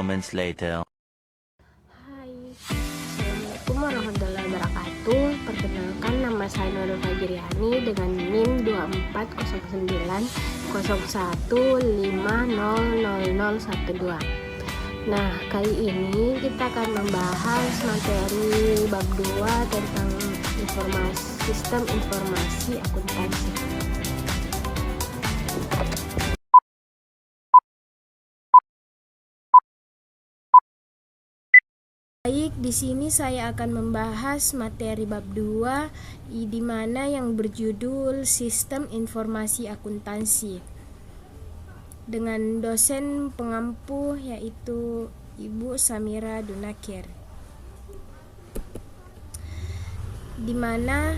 moments later. Hai, Assalamualaikum warahmatullahi wabarakatuh. Perkenalkan, nama saya Nurul Fajriani dengan NIM 240901500012. Nah, kali ini kita akan membahas materi bab 2 tentang sistem informasi akuntansi. Baik, di sini saya akan membahas materi bab 2 di mana yang berjudul Sistem Informasi Akuntansi dengan dosen pengampu yaitu Ibu Samira Dunakir. Di mana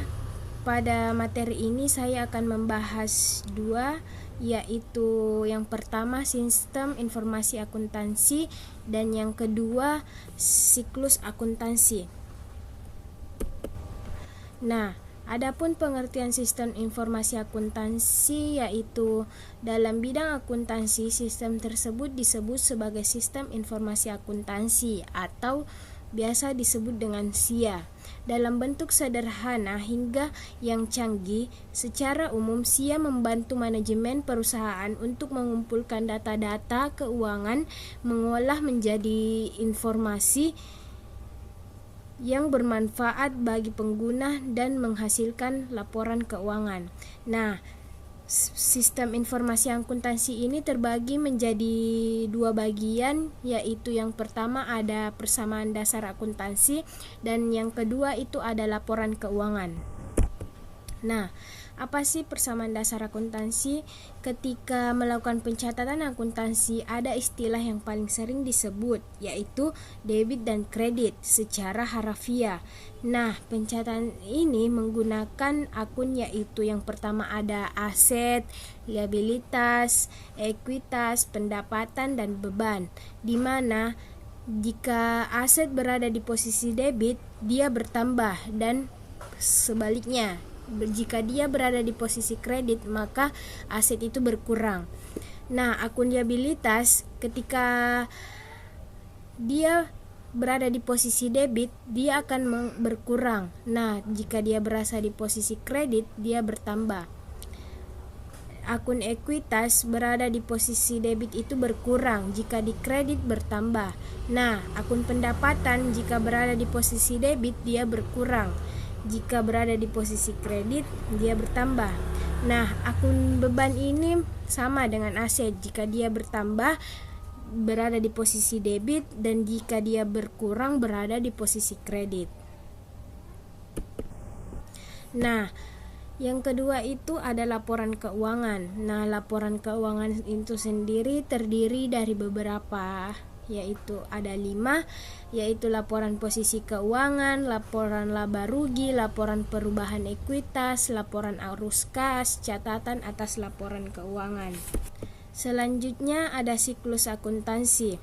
pada materi ini saya akan membahas dua, yaitu yang pertama sistem informasi akuntansi dan yang kedua siklus akuntansi. Nah, adapun pengertian sistem informasi akuntansi yaitu dalam bidang akuntansi sistem tersebut disebut sebagai sistem informasi akuntansi atau biasa disebut dengan SIA. Dalam bentuk sederhana hingga yang canggih, secara umum SIA membantu manajemen perusahaan untuk mengumpulkan data-data keuangan, mengolah menjadi informasi yang bermanfaat bagi pengguna dan menghasilkan laporan keuangan. Nah, sistem informasi akuntansi ini terbagi menjadi dua bagian, yaitu yang pertama ada persamaan dasar akuntansi dan yang kedua itu ada laporan keuangan. Nah, apa sih persamaan dasar akuntansi? Ketika melakukan pencatatan akuntansi, ada istilah yang paling sering disebut, yaitu debit dan kredit secara harafiah. Nah, pencatatan ini menggunakan akun, yaitu yang pertama ada aset, liabilitas, ekuitas, pendapatan, dan beban, di mana jika aset berada di posisi debit, dia bertambah, dan sebaliknya. Jika dia berada di posisi kredit, maka aset itu berkurang. Nah, akun liabilitas ketika dia berada di posisi debit, dia akan berkurang. Nah, jika dia berada di posisi kredit, dia bertambah. Akun ekuitas berada di posisi debit itu berkurang, jika di kredit bertambah. Nah, akun pendapatan jika berada di posisi debit, dia berkurang. Jika berada di posisi kredit, dia bertambah. Nah, akun beban ini sama dengan aset. Jika dia bertambah, berada di posisi debit, dan jika dia berkurang, berada di posisi kredit. Nah, yang kedua itu ada laporan keuangan. Nah, laporan keuangan itu sendiri terdiri dari beberapa, yaitu ada 5, yaitu laporan posisi keuangan, laporan laba rugi, laporan perubahan ekuitas, laporan arus kas, catatan atas laporan keuangan. Selanjutnya ada siklus akuntansi.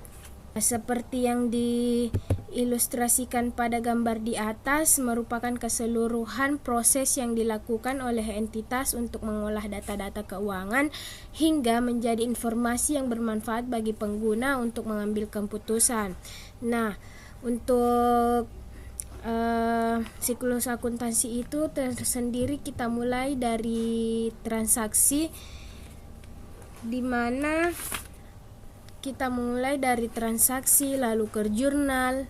Seperti yang diilustrasikan pada gambar di atas, merupakan keseluruhan proses yang dilakukan oleh entitas untuk mengolah data-data keuangan hingga menjadi informasi yang bermanfaat bagi pengguna untuk mengambil keputusan. Nah, untuk siklus akuntansi itu tersendiri, kita mulai dari transaksi, di mana kita mulai dari transaksi, lalu ke jurnal,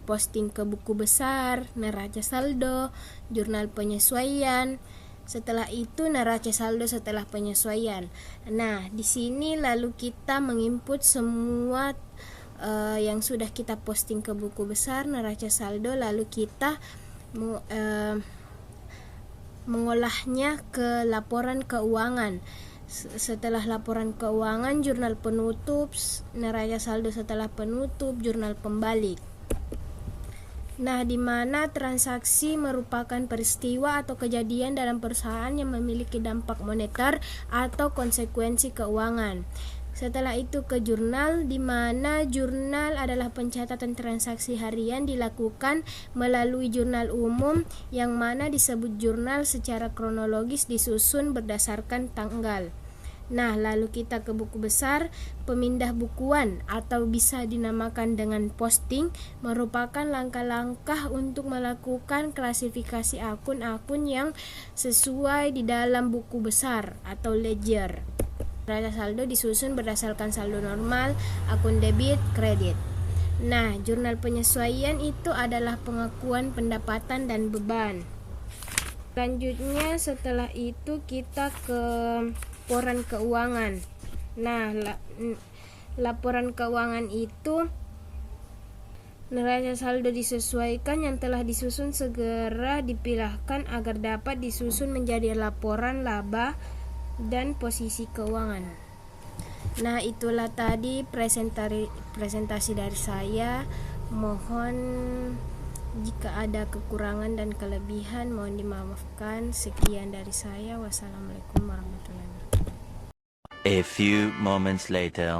posting ke buku besar, neraca saldo, jurnal penyesuaian. Setelah itu neraca saldo setelah penyesuaian. Nah, di sini lalu kita menginput semua yang sudah kita posting ke buku besar, neraca saldo, lalu kita mengolahnya ke laporan keuangan. Setelah laporan keuangan, jurnal penutup, neraca saldo setelah penutup, jurnal pembalik. Nah, di mana transaksi merupakan peristiwa atau kejadian dalam perusahaan yang memiliki dampak moneter atau konsekuensi keuangan. Setelah itu ke jurnal, di mana jurnal adalah pencatatan transaksi harian dilakukan melalui jurnal umum, yang mana disebut jurnal secara kronologis disusun berdasarkan tanggal. Nah, lalu kita ke buku besar. Pemindah bukuan atau bisa dinamakan dengan posting merupakan langkah-langkah untuk melakukan klasifikasi akun-akun yang sesuai di dalam buku besar atau ledger. Neraca saldo disusun berdasarkan saldo normal, akun debit, kredit. Nah, jurnal penyesuaian itu adalah pengakuan pendapatan dan beban. Selanjutnya setelah itu kita ke laporan keuangan. Nah, laporan keuangan itu neraca saldo disesuaikan yang telah disusun segera dipilahkan agar dapat disusun menjadi laporan laba dan posisi keuangan. Nah, itulah tadi presentasi dari saya. Mohon jika ada kekurangan dan kelebihan mohon dimaafkan. Sekian dari saya. Wassalamualaikum warahmatullahi wabarakatuh. A few moments later.